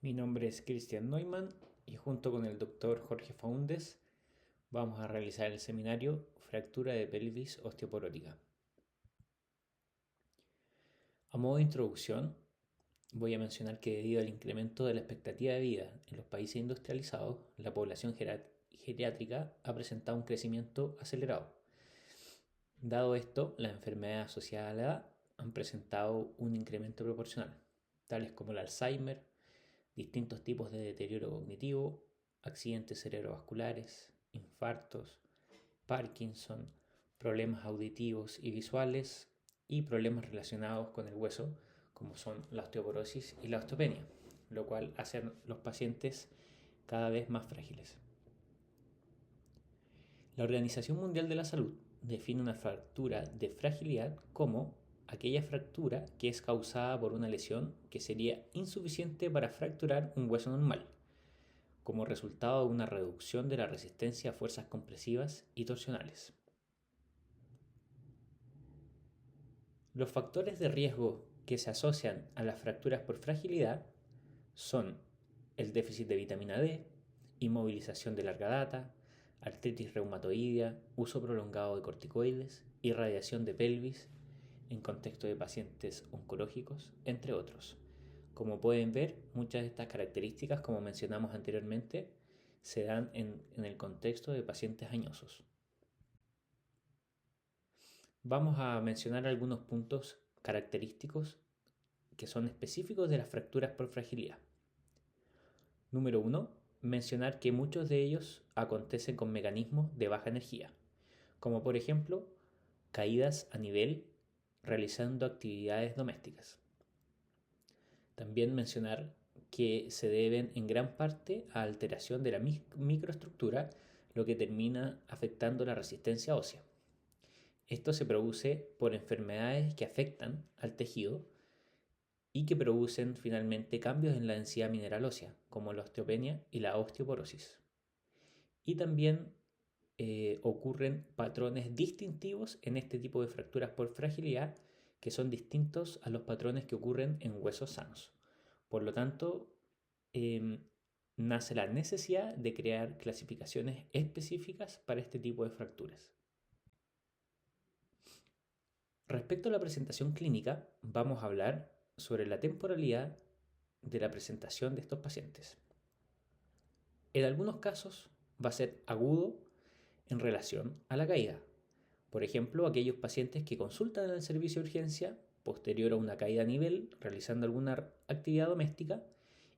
Mi nombre es Christian Neumann y junto con el doctor Jorge Faúndez vamos a realizar el seminario Fractura de pelvis osteoporótica. A modo de introducción, voy a mencionar que debido al incremento de la expectativa de vida en los países industrializados, la población geriátrica ha presentado un crecimiento acelerado. Dado esto, las enfermedades asociadas a la edad han presentado un incremento proporcional, tales como el Alzheimer, distintos tipos de deterioro cognitivo, accidentes cerebrovasculares, infartos, Parkinson, problemas auditivos y visuales y problemas relacionados con el hueso, como son la osteoporosis y la osteopenia, lo cual hace a los pacientes cada vez más frágiles. La Organización Mundial de la Salud define una fractura de fragilidad como aquella fractura que es causada por una lesión que sería insuficiente para fracturar un hueso normal, como resultado de una reducción de la resistencia a fuerzas compresivas y torsionales. Los factores de riesgo que se asocian a las fracturas por fragilidad son el déficit de vitamina D, inmovilización de larga data, artritis reumatoidea, uso prolongado de corticoides, irradiación de pelvis en contexto de pacientes oncológicos, entre otros. Como pueden ver, muchas de estas características, como mencionamos anteriormente, se dan en el contexto de pacientes añosos. Vamos a mencionar algunos puntos característicos que son específicos de las fracturas por fragilidad. Número 1. Mencionar que muchos de ellos acontecen con mecanismos de baja energía, como por ejemplo caídas a nivel realizando actividades domésticas. También mencionar que se deben en gran parte a alteración de la microestructura, lo que termina afectando la resistencia ósea. Esto se produce por enfermedades que afectan al tejido y que producen finalmente cambios en la densidad mineral ósea, como la osteopenia y la osteoporosis. Y también ocurren patrones distintivos en este tipo de fracturas por fragilidad que son distintos a los patrones que ocurren en huesos sanos. Por lo tanto, nace la necesidad de crear clasificaciones específicas para este tipo de fracturas. Respecto a la presentación clínica, vamos a hablar sobre la temporalidad de la presentación de estos pacientes. En algunos casos va a ser agudo en relación a la caída. Por ejemplo, aquellos pacientes que consultan en el servicio de urgencia posterior a una caída a nivel realizando alguna actividad doméstica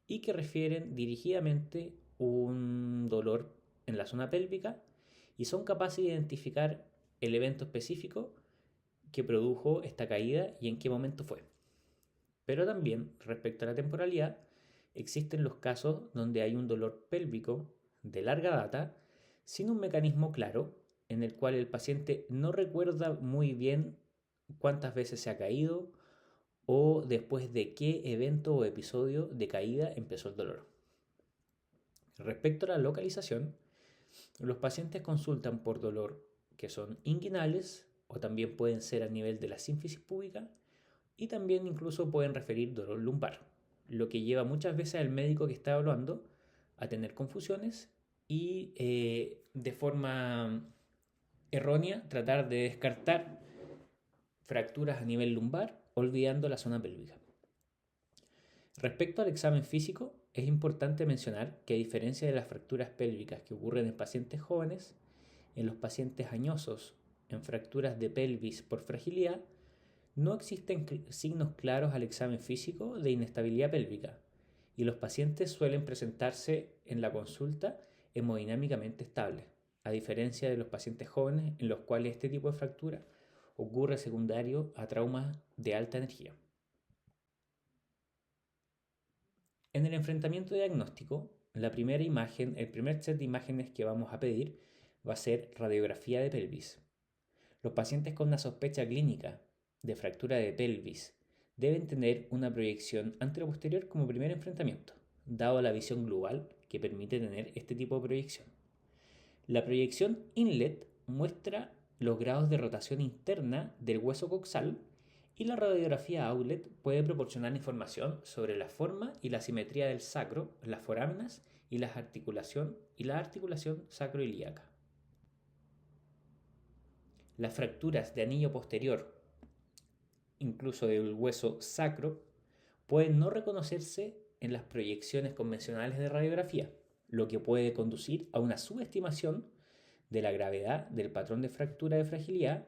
y que refieren dirigidamente un dolor en la zona pélvica y son capaces de identificar el evento específico que produjo esta caída y en qué momento fue. Pero también, respecto a la temporalidad, existen los casos donde hay un dolor pélvico de larga data sin un mecanismo claro en el cual el paciente no recuerda muy bien cuántas veces se ha caído o después de qué evento o episodio de caída empezó el dolor. Respecto a la localización, los pacientes consultan por dolor que son inguinales o también pueden ser a nivel de la sínfisis púbica y también incluso pueden referir dolor lumbar, lo que lleva muchas veces al médico que está evaluando a tener confusiones y de forma errónea tratar de descartar fracturas a nivel lumbar olvidando la zona pélvica. Respecto al examen físico, es importante mencionar que a diferencia de las fracturas pélvicas que ocurren en pacientes jóvenes, en los pacientes añosos en fracturas de pelvis por fragilidad, no existen signos claros al examen físico de inestabilidad pélvica y los pacientes suelen presentarse en la consulta hemodinámicamente estables, a diferencia de los pacientes jóvenes en los cuales este tipo de fractura ocurre secundario a traumas de alta energía. En el enfrentamiento diagnóstico, la primera imagen, el primer set de imágenes que vamos a pedir va a ser radiografía de pelvis. Los pacientes con una sospecha clínica de fractura de pelvis deben tener una proyección anteroposterior como primer enfrentamiento, dado la visión global que permite tener este tipo de proyección. La proyección inlet muestra los grados de rotación interna del hueso coxal Y la radiografía outlet puede proporcionar información sobre la forma y la simetría del sacro, las foráminas y la articulación sacroiliaca. Las fracturas de anillo posterior, incluso del hueso sacro, pueden no reconocerse en las proyecciones convencionales de radiografía, lo que puede conducir a una subestimación de la gravedad del patrón de fractura de fragilidad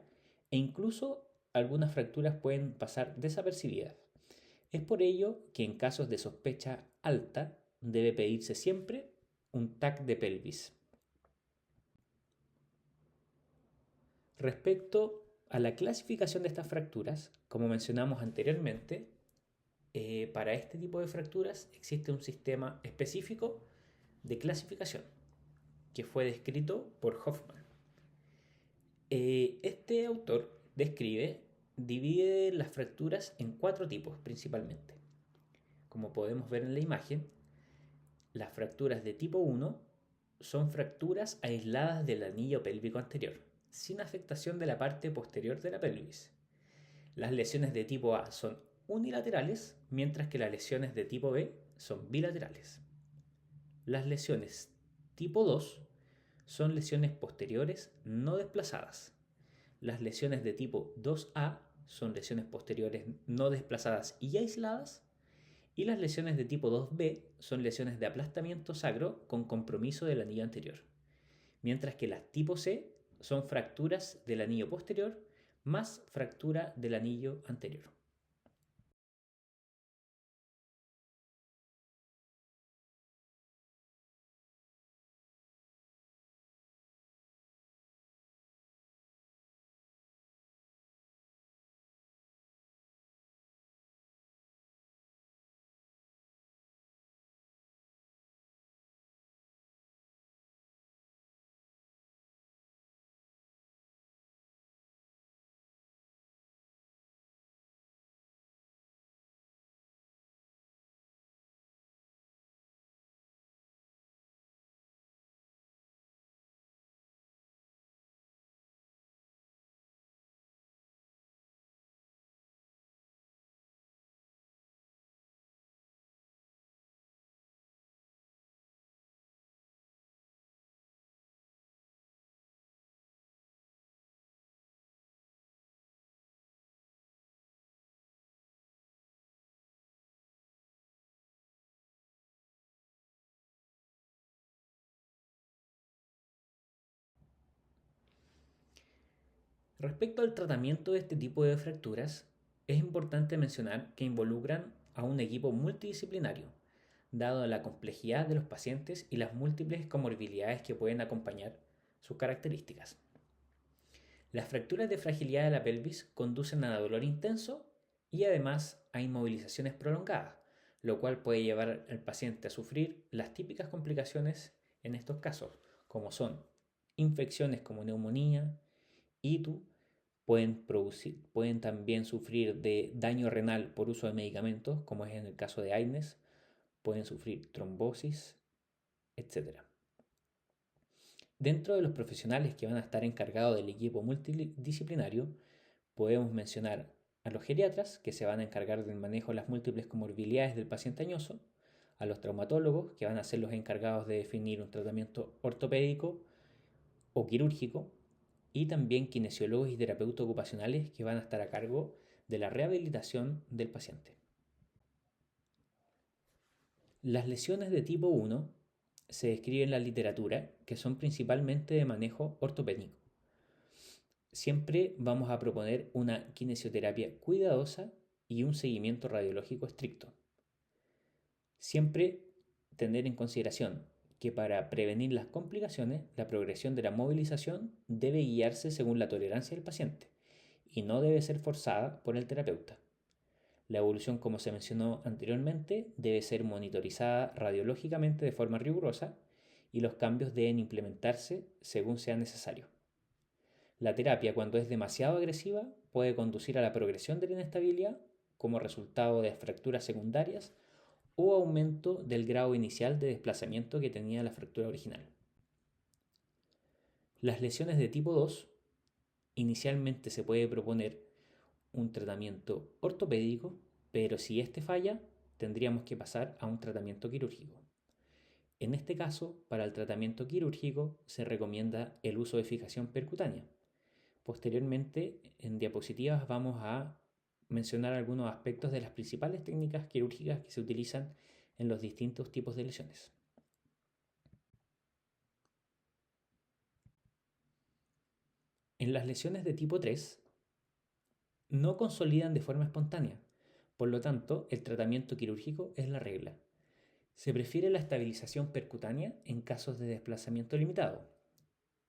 e incluso algunas fracturas pueden pasar desapercibidas. Es por ello que en casos de sospecha alta debe pedirse siempre un TAC de pelvis. Respecto a la clasificación de estas fracturas, como mencionamos anteriormente, para este tipo de fracturas existe un sistema específico de clasificación que fue descrito por Hoffman. Este autor divide las fracturas en 4 tipos principalmente. Como podemos ver en la imagen, las fracturas de tipo 1 son fracturas aisladas del anillo pélvico anterior, sin afectación de la parte posterior de la pelvis. Las lesiones de tipo A son unilaterales, mientras que las lesiones de tipo B son bilaterales. Las lesiones tipo 2 son lesiones posteriores no desplazadas. Las lesiones de tipo 2A son lesiones posteriores no desplazadas y aisladas. Y las lesiones de tipo 2B son lesiones de aplastamiento sacro con compromiso del anillo anterior. Mientras que las tipo C son fracturas del anillo posterior más fractura del anillo anterior. Respecto al tratamiento de este tipo de fracturas, es importante mencionar que involucran a un equipo multidisciplinario, dado la complejidad de los pacientes y las múltiples comorbilidades que pueden acompañar sus características. Las fracturas de fragilidad de la pelvis conducen a dolor intenso y además a inmovilizaciones prolongadas, lo cual puede llevar al paciente a sufrir las típicas complicaciones en estos casos, como son infecciones como neumonía, ITU, pueden también sufrir de daño renal por uso de medicamentos, como es en el caso de AINES, pueden sufrir trombosis, etc. Dentro de los profesionales que van a estar encargados del equipo multidisciplinario, podemos mencionar a los geriatras, que se van a encargar del manejo de las múltiples comorbilidades del paciente añoso, a los traumatólogos, que van a ser los encargados de definir un tratamiento ortopédico o quirúrgico, y también kinesiólogos y terapeutas ocupacionales que van a estar a cargo de la rehabilitación del paciente. Las lesiones de tipo 1 se describen en la literatura que son principalmente de manejo ortopédico. Siempre vamos a proponer una kinesioterapia cuidadosa y un seguimiento radiológico estricto. Siempre tener en consideración que para prevenir las complicaciones, la progresión de la movilización debe guiarse según la tolerancia del paciente y no debe ser forzada por el terapeuta. La evolución, como se mencionó anteriormente, debe ser monitorizada radiológicamente de forma rigurosa y los cambios deben implementarse según sea necesario. La terapia, cuando es demasiado agresiva, puede conducir a la progresión de la inestabilidad como resultado de fracturas secundarias o aumento del grado inicial de desplazamiento que tenía la fractura original. Las lesiones de tipo 2, inicialmente se puede proponer un tratamiento ortopédico, pero si este falla, tendríamos que pasar a un tratamiento quirúrgico. En este caso, para el tratamiento quirúrgico se recomienda el uso de fijación percutánea. Posteriormente, en diapositivas vamos a mencionar algunos aspectos de las principales técnicas quirúrgicas que se utilizan en los distintos tipos de lesiones. En las lesiones de tipo 3 no consolidan de forma espontánea, por lo tanto el tratamiento quirúrgico es la regla. Se prefiere la estabilización percutánea en casos de desplazamiento limitado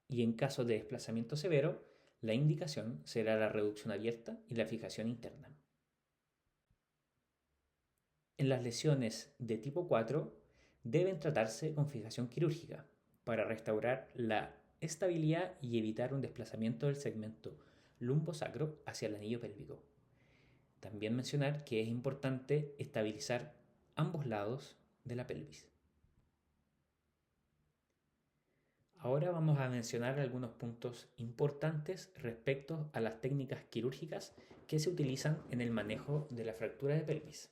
y en casos de desplazamiento severo, la indicación será la reducción abierta y la fijación interna. En las lesiones de tipo 4 deben tratarse con fijación quirúrgica para restaurar la estabilidad y evitar un desplazamiento del segmento lumbosacro hacia el anillo pélvico. También mencionar que es importante estabilizar ambos lados de la pelvis. Ahora vamos a mencionar algunos puntos importantes respecto a las técnicas quirúrgicas que se utilizan en el manejo de la fractura de pelvis.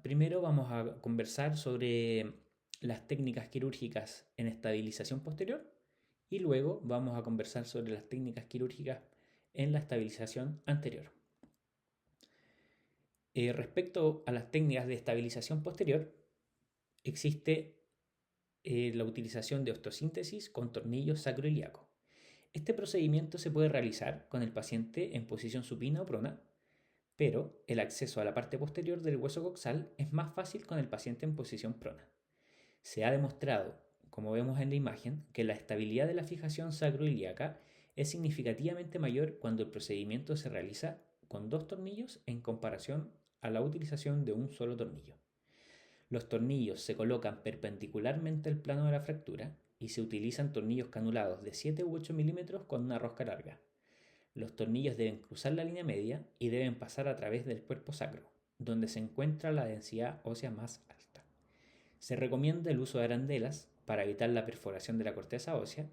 Primero vamos a conversar sobre las técnicas quirúrgicas en estabilización posterior y luego vamos a conversar sobre las técnicas quirúrgicas en la estabilización anterior. Respecto a las técnicas de estabilización posterior, existe la utilización de osteosíntesis con tornillo sacroiliaco. Este procedimiento se puede realizar con el paciente en posición supina o prona, pero el acceso a la parte posterior del hueso coxal es más fácil con el paciente en posición prona. Se ha demostrado, como vemos en la imagen, que la estabilidad de la fijación sacroiliaca es significativamente mayor cuando el procedimiento se realiza con 2 tornillos en comparación a la utilización de un solo tornillo. Los tornillos se colocan perpendicularmente al plano de la fractura y se utilizan tornillos canulados de 7 u 8 milímetros con una rosca larga. Los tornillos deben cruzar la línea media y deben pasar a través del cuerpo sacro, donde se encuentra la densidad ósea más alta. Se recomienda el uso de arandelas para evitar la perforación de la corteza ósea.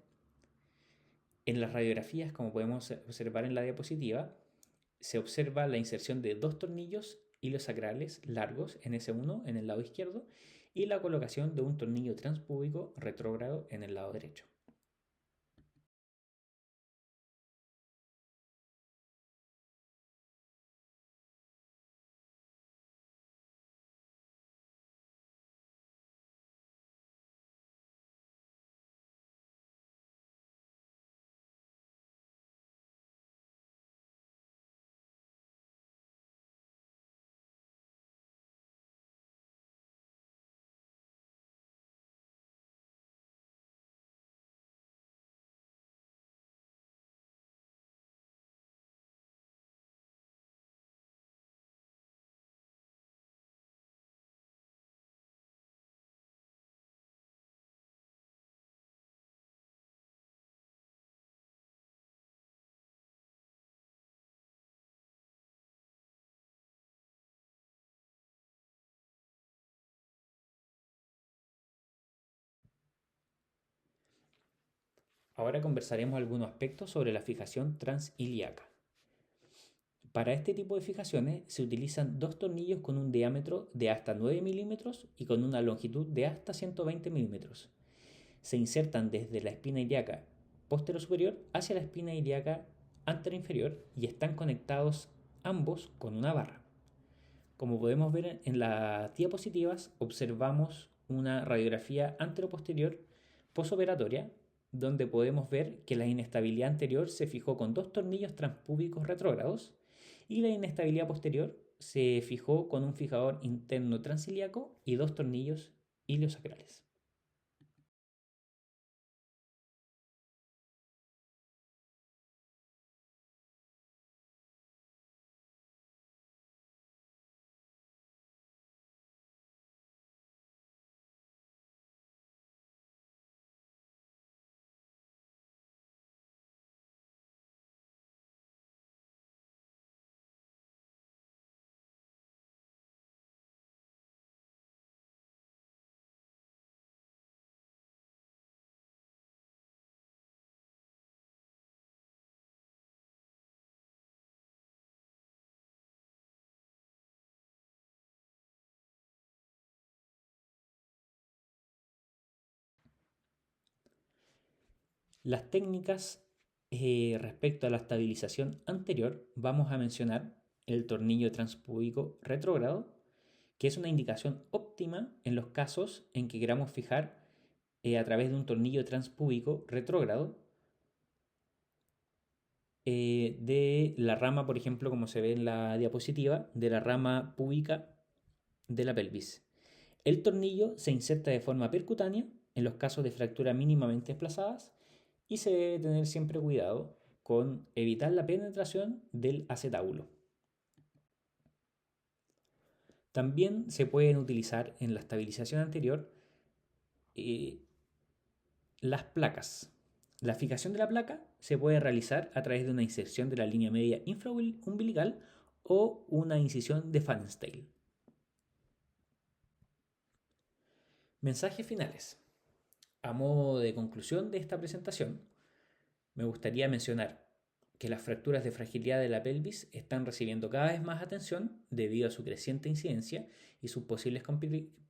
En las radiografías, como podemos observar en la diapositiva, se observa la inserción de 2 tornillos iliosacrales largos en S1 en el lado izquierdo y la colocación de un tornillo transpúbico retrógrado en el lado derecho. Ahora conversaremos algunos aspectos sobre la fijación transilíaca. Para este tipo de fijaciones se utilizan 2 tornillos con un diámetro de hasta 9 milímetros y con una longitud de hasta 120 milímetros. Se insertan desde la espina ilíaca posterior-superior hacia la espina ilíaca anterior-inferior y están conectados ambos con una barra. Como podemos ver en las diapositivas, observamos una radiografía anteroposterior posoperatoria donde podemos ver que la inestabilidad anterior se fijó con 2 tornillos transpúbicos retrógrados y la inestabilidad posterior se fijó con un fijador interno transilíaco y 2 tornillos iliosacrales. Las técnicas respecto a la estabilización anterior, vamos a mencionar el tornillo transpúbico retrógrado, que es una indicación óptima en los casos en que queramos fijar a través de un tornillo transpúbico retrógrado de la rama, por ejemplo, como se ve en la diapositiva, de la rama púbica de la pelvis. El tornillo se inserta de forma percutánea en los casos de fracturas mínimamente desplazadas y se debe tener siempre cuidado con evitar la penetración del acetábulo. También se pueden utilizar en la estabilización anterior las placas. La fijación de la placa se puede realizar a través de una inserción de la línea media infraumbilical o una incisión de Pfannenstiel. Mensajes finales. A modo de conclusión de esta presentación, me gustaría mencionar que las fracturas de fragilidad de la pelvis están recibiendo cada vez más atención debido a su creciente incidencia y sus posibles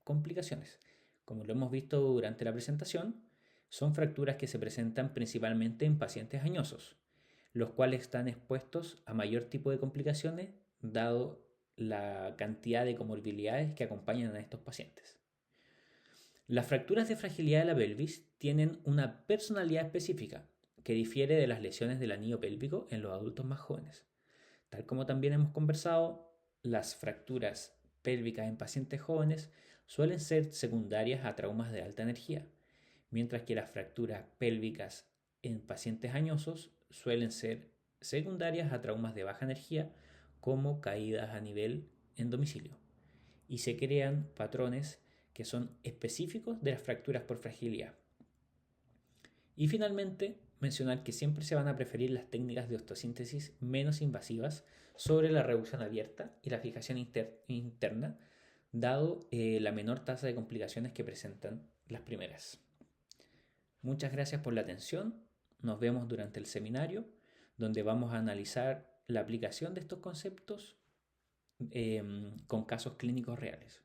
complicaciones. Como lo hemos visto durante la presentación, son fracturas que se presentan principalmente en pacientes añosos, los cuales están expuestos a mayor tipo de complicaciones dado la cantidad de comorbilidades que acompañan a estos pacientes. Las fracturas de fragilidad de la pelvis tienen una personalidad específica que difiere de las lesiones del anillo pélvico en los adultos más jóvenes. Tal como también hemos conversado, las fracturas pélvicas en pacientes jóvenes suelen ser secundarias a traumas de alta energía, mientras que las fracturas pélvicas en pacientes añosos suelen ser secundarias a traumas de baja energía como caídas a nivel en domicilio. Y se crean patrones que son específicos de las fracturas por fragilidad. Y finalmente, mencionar que siempre se van a preferir las técnicas de osteosíntesis menos invasivas sobre la reducción abierta y la fijación interna, dado la menor tasa de complicaciones que presentan las primeras. Muchas gracias por la atención. Nos vemos durante el seminario, donde vamos a analizar la aplicación de estos conceptos con casos clínicos reales.